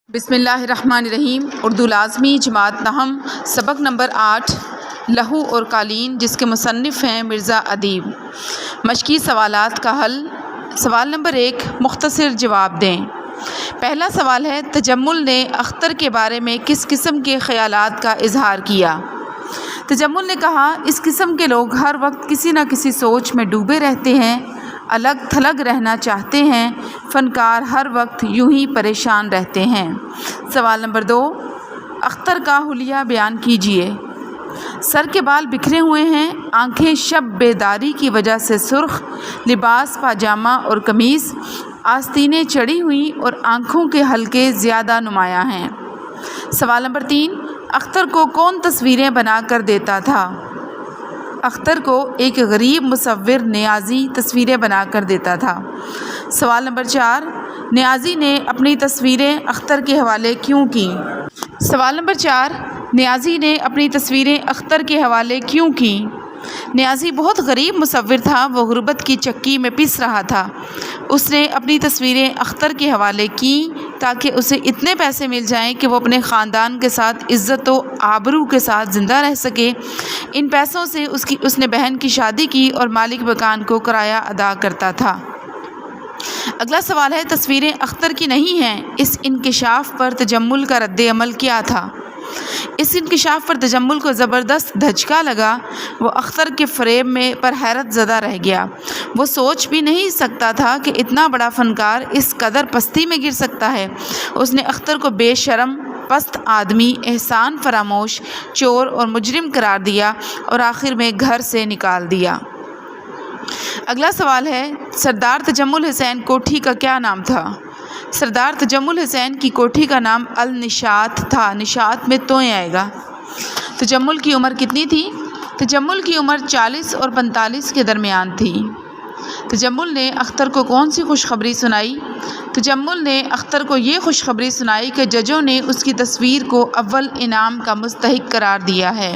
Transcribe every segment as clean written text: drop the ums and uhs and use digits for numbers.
بسم اللہ الرحمن الرحیم۔ اردو لازمی جماعت نحم سبق نمبر 8 لہو اور قالین، جس کے مصنف ہیں مرزا ادیب۔ مشقی سوالات کا حل۔ سوال نمبر 1، مختصر جواب دیں۔ پہلا سوال ہے، تجمل نے اختر کے بارے میں کس قسم کے خیالات کا اظہار کیا؟ تجمل نے کہا، اس قسم کے لوگ ہر وقت کسی نہ کسی سوچ میں ڈوبے رہتے ہیں، الگ تھلگ رہنا چاہتے ہیں، فنکار ہر وقت یوں ہی پریشان رہتے ہیں۔ سوال نمبر 2، اختر کا حلیہ بیان کیجیے۔ سر کے بال بکھرے ہوئے ہیں، آنکھیں شب بیداری کی وجہ سے سرخ، لباس پاجامہ اور قمیص، آستینیں چڑھی ہوئیں اور آنکھوں کے حلقے زیادہ نمایاں ہیں۔ سوال نمبر 3، اختر کو کون تصویریں بنا کر دیتا تھا؟ اختر کو ایک غریب مصور نیازی تصویریں بنا کر دیتا تھا۔ سوال نمبر 4، نیازی نے اپنی تصویریں اختر کے حوالے کیوں کیں؟ سوال نمبر 4، نیازی نے اپنی تصویریں اختر کے حوالے کیوں کیں؟ نیازی بہت غریب مصور تھا، وہ غربت کی چکی میں پس رہا تھا۔ اس نے اپنی تصویریں اختر کے حوالے کیں تاکہ اسے اتنے پیسے مل جائیں کہ وہ اپنے خاندان کے ساتھ عزت و آبرو کے ساتھ زندہ رہ سکے۔ ان پیسوں سے اس نے بہن کی شادی کی اور مالک مکان کو کرایہ ادا کرتا تھا۔ اگلا سوال ہے، تصویریں اختر کی نہیں ہیں، اس انکشاف پر تجمل کا رد عمل کیا تھا؟ اس انکشاف پر تجمل کو زبردست دھچکا لگا، وہ اختر کے فریب پر حیرت زدہ رہ گیا۔ وہ سوچ بھی نہیں سکتا تھا کہ اتنا بڑا فنکار اس قدر پستی میں گر سکتا ہے۔ اس نے اختر کو بے شرم، پست آدمی، احسان فراموش، چور اور مجرم قرار دیا اور آخر میں گھر سے نکال دیا۔ اگلا سوال ہے، سردار تجمل حسین کوٹھی کا کیا نام تھا؟ سردار تجمل حسین کی کوٹھی کا نام النشاط تھا۔ نشاط میں توئیں آئے گا۔ تجمل کی عمر کتنی تھی؟ تجمل کی عمر 40 اور 45 کے درمیان تھی۔ تجمل نے اختر کو کون سی خوشخبری سنائی؟ تجمل نے اختر کو یہ خوشخبری سنائی کہ ججوں نے اس کی تصویر کو اول انعام کا مستحق قرار دیا ہے۔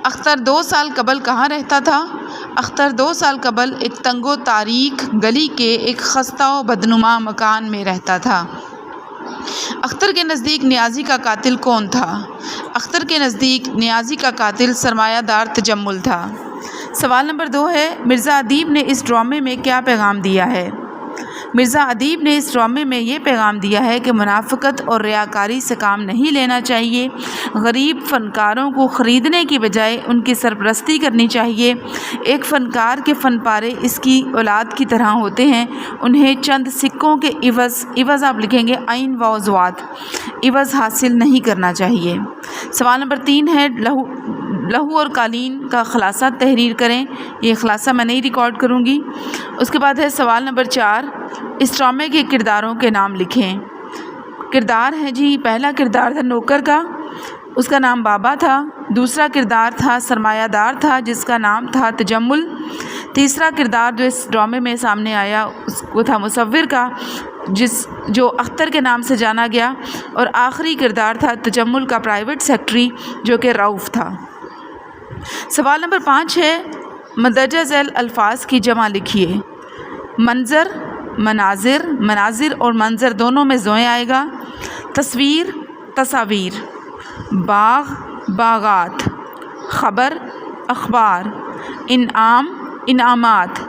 اختر 2 سال قبل کہاں رہتا تھا؟ اختر 2 سال قبل ایک تنگ و تاریک گلی کے ایک خستہ و بدنما مکان میں رہتا تھا۔ اختر کے نزدیک نیازی کا قاتل کون تھا؟ اختر کے نزدیک نیازی کا قاتل سرمایہ دار تجمل تھا۔ سوال نمبر 2 ہے، مرزا ادیب نے اس ڈرامے میں کیا پیغام دیا ہے؟ مرزا ادیب نے اس ڈرامے میں یہ پیغام دیا ہے کہ منافقت اور ریاکاری سے کام نہیں لینا چاہیے، غریب فنکاروں کو خریدنے کی بجائے ان کی سرپرستی کرنی چاہیے۔ ایک فنکار کے فن پارے اس کی اولاد کی طرح ہوتے ہیں، انہیں چند سکوں کے عوض آپ لکھیں گے عین و زوات عوض حاصل نہیں کرنا چاہیے۔ سوال نمبر 3 ہے، لہو اور قالین کا خلاصہ تحریر کریں۔ یہ خلاصہ میں نہیں ریکارڈ کروں گی۔ اس کے بعد ہے سوال نمبر 4، اس ڈرامے کے کرداروں کے نام لکھیں۔ کردار ہے جی، پہلا کردار تھا نوکر کا، اس کا نام بابا تھا۔ دوسرا کردار تھا سرمایہ دار تھا، جس کا نام تھا تجمل۔ تیسرا کردار جو اس ڈرامے میں سامنے آیا وہ تھا مصور کا، جو اختر کے نام سے جانا گیا۔ اور آخری کردار تھا تجمل کا پرائیویٹ سیکرٹری، جو کہ رؤف تھا۔ سوال نمبر 5 ہے، مندرجہ ذیل الفاظ کی جمع لکھیے۔ منظر، مناظر اور منظر دونوں میں زوئیں آئے گا۔ تصویر، تصاویر۔ باغ، باغات۔ خبر، اخبار۔ انعام، انعامات۔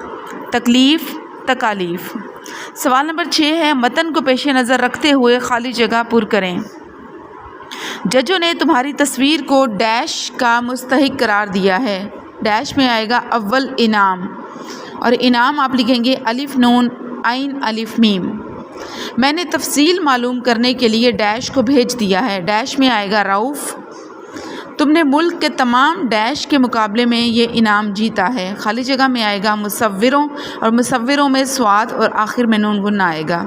تکلیف، تکالیف۔ سوال نمبر 6 ہے، متن کو پیش نظر رکھتے ہوئے خالی جگہ پر کریں۔ ججوں نے تمہاری تصویر کو ڈیش کا مستحق قرار دیا ہے۔ ڈیش میں آئے گا اول انعام، اور انعام آپ لکھیں گے الف نون عین الف میم۔ میں نے تفصیل معلوم کرنے کے لیے ڈیش کو بھیج دیا ہے۔ ڈیش میں آئے گا رؤف۔ تم نے ملک کے تمام ڈیش کے مقابلے میں یہ انعام جیتا ہے۔ خالی جگہ میں آئے گا مصوروں، اور مصوروں میں سواد اور آخر میں نون غنہ آئے گا۔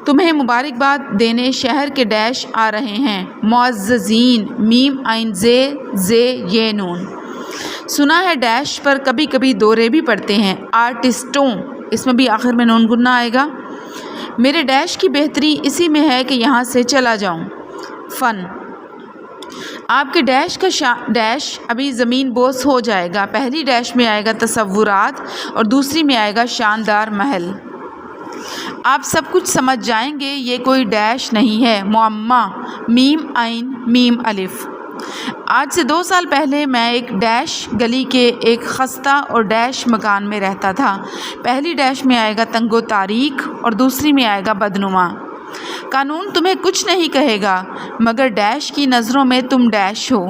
تمہیں مبارکباد دینے شہر کے ڈیش آ رہے ہیں، معززین، میم عین زے یہ نون۔ سنا ہے ڈیش پر کبھی کبھی دورے بھی پڑتے ہیں، آرٹسٹوں، اس میں بھی آخر میں نون غنہ آئے گا۔ میرے ڈیش کی بہتری اسی میں ہے کہ یہاں سے چلا جاؤں۔ فن، آپ کے ڈیش کا ڈیش ابھی زمین بوس ہو جائے گا۔ پہلی ڈیش میں آئے گا تصورات، اور دوسری میں آئے گا شاندار محل۔ آپ سب کچھ سمجھ جائیں گے، یہ کوئی ڈیش نہیں ہے۔ معمہ، میم عین میم الف۔ آج سے 2 سال پہلے میں ایک ڈیش گلی کے ایک خستہ اور ڈیش مکان میں رہتا تھا۔ پہلی ڈیش میں آئے گا تنگ و تاریک اور دوسری میں آئے گا بدنما۔ قانون تمہیں کچھ نہیں کہے گا مگر ڈیش کی نظروں میں تم ڈیش ہو۔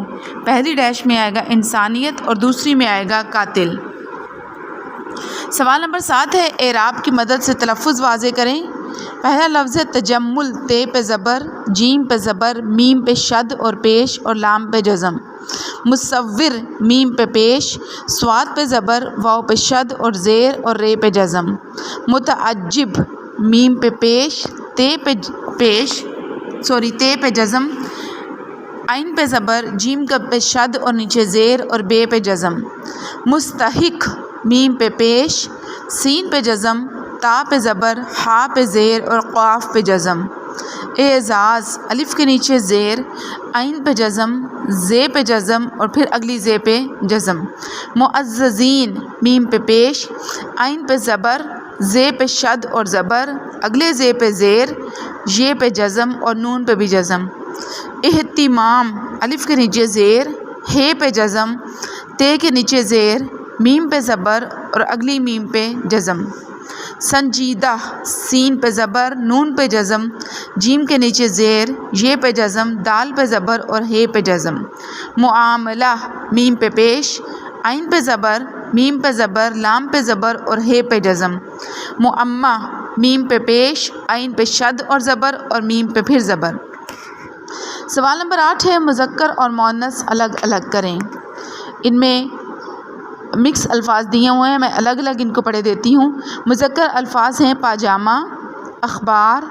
پہلی ڈیش میں آئے گا انسانیت اور دوسری میں آئے گا قاتل۔ سوال نمبر 7 ہے، اعراب کی مدد سے تلفظ واضح کریں۔ پہلا لفظ ہے تجمل، تے پہ زبر، جیم پہ زبر، میم پہ شد اور پیش اور لام پہ جزم۔ مصور، میم پہ پیش، صاد پہ زبر، واو پہ شد اور زیر اور رے پہ جزم۔ متعجب، میم پہ پیش، تے پہ جزم، عین پہ زبر، جیم کا پہ شد اور نیچے زیر اور بے پہ جزم۔ مستحق، میم پہ پیش، سین پہ جزم، تا پہ زبر، ہا پہ زیر اور قاف پہ جزم۔ اعزاز، الف کے نیچے زیر، عین پہ جزم، زے پہ جزم اور پھر اگلی زے پہ جزم۔ معززین، میم پہ پیش، عین پہ زبر، زے پہ شد اور زبر، اگلے زے پہ زیر، یہ پہ جزم اور نون پہ بھی جزم۔ اہتمام، الف کے نیچے زیر، ہے پہ جزم، تے کے نیچے زیر، میم پہ زبر اور اگلی میم پہ جزم۔ سنجیدہ، سین پہ زبر، نون پہ جزم، جیم کے نیچے زیر، یہ پہ جزم، دال پہ زبر اور ہے پہ جزم۔ معاملہ، میم پہ پیش، عین پہ زبر، میم پہ زبر، لام پہ زبر اور ہے پہ جزم۔ معمہ، میم پہ پیش، عین پہ شد اور زبر اور میم پہ پھر زبر۔ سوال نمبر 8 ہے، مذکر اور مؤنث الگ الگ کریں۔ ان میں مکس الفاظ دیے ہوئے ہیں، میں الگ الگ ان کو پڑھے دیتی ہوں۔ مذکر الفاظ ہیں پاجامہ، اخبار،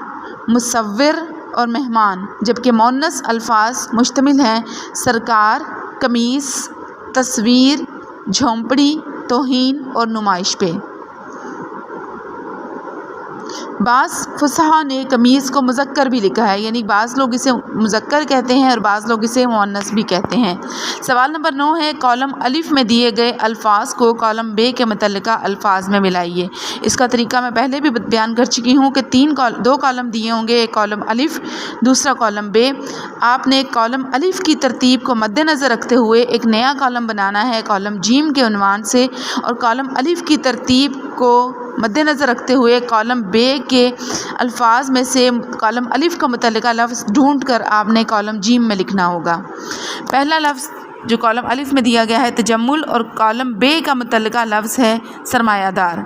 مصور اور مہمان، جبکہ مؤنث الفاظ مشتمل ہیں سرکار، قمیص، تصویر، جھونپڑی، توہین اور نمائش پہ۔ بعض فصحاء نے قمیص کو مذکر بھی لکھا ہے، یعنی بعض لوگ اسے مذکر کہتے ہیں اور بعض لوگ اسے مؤنث بھی کہتے ہیں۔ سوال نمبر 9 ہے، کالم الف میں دیے گئے الفاظ کو کالم بے کے متعلقہ الفاظ میں ملائیے۔ اس کا طریقہ میں پہلے بھی بیان کر چکی ہوں کہ 2 کالم دیے ہوں گے، ایک کالم الف، دوسرا کالم بے۔ آپ نے کالم الف کی ترتیب کو مد نظر رکھتے ہوئے ایک نیا کالم بنانا ہے کالم جیم کے عنوان سے، اور کالم الف کی ترتیب کو مد نظر رکھتے ہوئے کالم بے کے الفاظ میں سے کالم الف کا متعلقہ لفظ ڈھونڈ کر آپ نے کالم جیم میں لکھنا ہوگا۔ پہلا لفظ جو کالم الف میں دیا گیا ہے تجمل، اور کالم بے کا متعلقہ لفظ ہے سرمایہ دار۔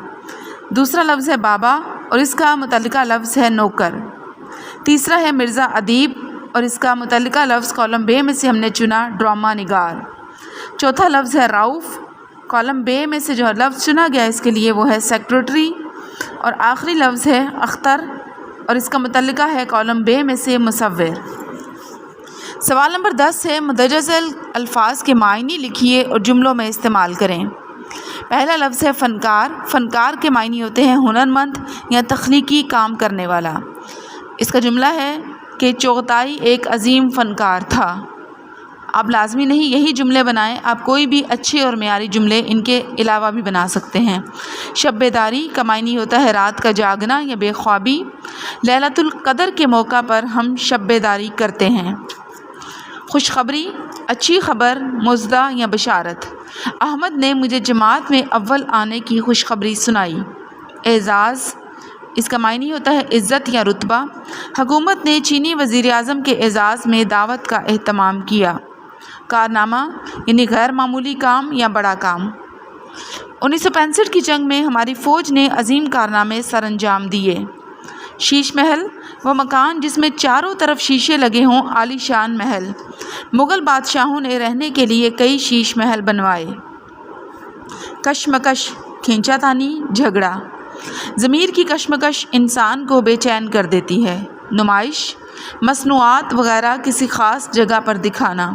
دوسرا لفظ ہے بابا اور اس کا متعلقہ لفظ ہے نوکر۔ تیسرا ہے مرزا ادیب اور اس کا متعلقہ لفظ کالم بے میں سے ہم نے چنا ڈرامہ نگار۔ چوتھا لفظ ہے رؤف، کالم بے میں سے جو لفظ چنا گیا اس کے لیے وہ ہے سیکریٹری۔ اور آخری لفظ ہے اختر اور اس کا متعلقہ ہے کالم بے میں سے مصور۔ سوال نمبر 10 ہے، مندرجہ الفاظ کے معنی لکھیے اور جملوں میں استعمال کریں۔ پہلا لفظ ہے فنکار۔ فنکار کے معنی ہوتے ہیں ہنرمند یا تخلیقی کام کرنے والا۔ اس کا جملہ ہے کہ چغتائی ایک عظیم فنکار تھا۔ آپ لازمی نہیں یہی جملے بنائیں، آپ کوئی بھی اچھے اور معیاری جملے ان کے علاوہ بھی بنا سکتے ہیں۔ شب بیداری کا معنی ہوتا ہے رات کا جاگنا یا بے خوابی۔ لیلۃ القدر کے موقع پر ہم شب بیداری کرتے ہیں۔ خوشخبری، اچھی خبر، مزدہ یا بشارت۔ احمد نے مجھے جماعت میں اول آنے کی خوشخبری سنائی۔ اعزاز، اس کا معنی ہوتا ہے عزت یا رتبہ۔ حکومت نے چینی وزیر اعظم کے اعزاز میں دعوت کا اہتمام کیا۔ کارنامہ، یعنی غیر معمولی کام یا بڑا کام۔ 1965 کی جنگ میں ہماری فوج نے عظیم کارنامے سر انجام دیے۔ شیش محل، وہ مکان جس میں چاروں طرف شیشے لگے ہوں، عالی شان محل۔ مغل بادشاہوں نے رہنے کے لیے کئی شیش محل بنوائے۔ کشمکش، کھینچا تانی، جھگڑا۔ ضمیر کی کشمکش انسان کو بے چین کر دیتی ہے۔ نمائش، مصنوعات وغیرہ کسی خاص جگہ پر دکھانا۔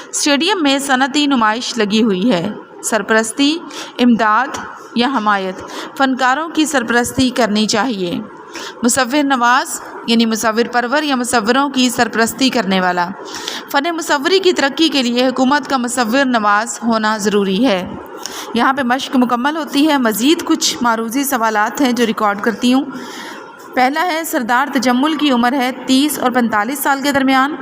اسٹیڈیم میں صنعتی نمائش لگی ہوئی ہے۔ سرپرستی، امداد یا حمایت، فنکاروں کی سرپرستی کرنی چاہیے۔ مصور نواز، یعنی مصور پرور یا مصوروں کی سرپرستی کرنے والا۔ فن مصوری کی ترقی کے لیے حکومت کا مصور نواز ہونا ضروری ہے۔ یہاں پہ مشق مکمل ہوتی ہے۔ مزید کچھ معروضی سوالات ہیں جو ریکارڈ کرتی ہوں۔ پہلا ہے سردار تجمل کی عمر ہے 30 اور 45 سال کے درمیان،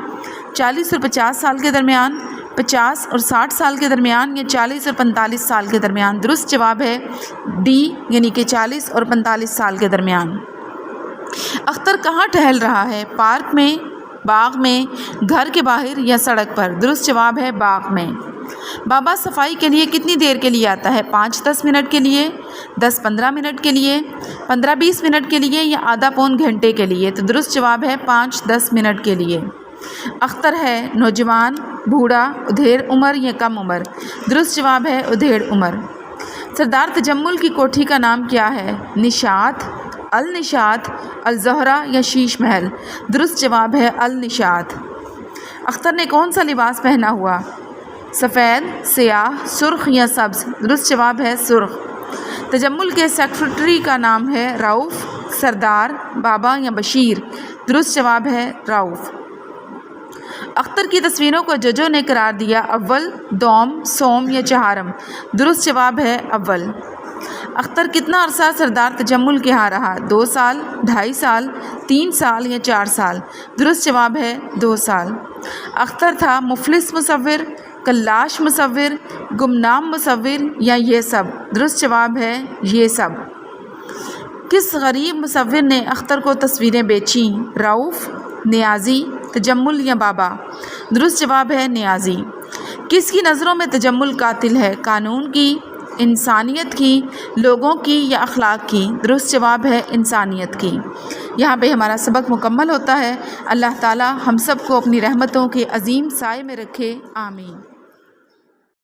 40 اور 50 سال کے درمیان، 50 اور 60 سال کے درمیان یا 40 اور 45 سال کے درمیان۔ درست جواب ہے ڈی یعنی کہ 40 اور 45 سال کے درمیان۔ اختر کہاں ٹہل رہا ہے؟ پارک میں، باغ میں، گھر کے باہر یا سڑک پر؟ درست جواب ہے باغ میں۔ بابا صفائی کے لیے کتنی دیر کے لیے آتا ہے؟ 5-10 منٹ کے لیے، 10-15 منٹ کے لیے، 15-20 منٹ کے لیے یا آدھا پون گھنٹے کے لیے؟ تو درست جواب ہے 5-10 منٹ کے لیے۔ اختر ہے نوجوان، بوڑھا، ادھیڑ عمر یا کم عمر؟ درست جواب ہے ادھیڑ عمر۔ سردار تجمل کی کوٹھی کا نام کیا ہے؟ نشاط، النشاط، الزہرہ یا شیش محل؟ درست جواب ہے النشاط۔ اختر نے کون سا لباس پہنا ہوا؟ سفید، سیاہ، سرخ یا سبز؟ درست جواب ہے سرخ۔ تجمل کے سیکرٹری کا نام ہے رؤف، سردار، بابا یا بشیر؟ درست جواب ہے رؤف۔ اختر کی تصویروں کو ججوں نے قرار دیا اول، دوم، سوم یا چہارم؟ درست جواب ہے اول۔ اختر کتنا عرصہ سردار تجمل کے ہاں رہا؟ 2 سال، 2.5 سال، 3 سال یا 4 سال؟ درست جواب ہے 2 سال۔ اختر تھا مفلس مصور، کلاش مصور، گمنام مصور یا یہ سب؟ درست جواب ہے یہ سب۔ کس غریب مصور نے اختر کو تصویریں بیچیں؟ رؤف، نیازی، تجمل یا بابا؟ درست جواب ہے نیازی۔ کس کی نظروں میں تجمل قاتل ہے؟ قانون کی، انسانیت کی، لوگوں کی یا اخلاق کی؟ درست جواب ہے انسانیت کی۔ یہاں پہ ہمارا سبق مکمل ہوتا ہے۔ اللہ تعالی ہم سب کو اپنی رحمتوں کے عظیم سائے میں رکھے، آمین۔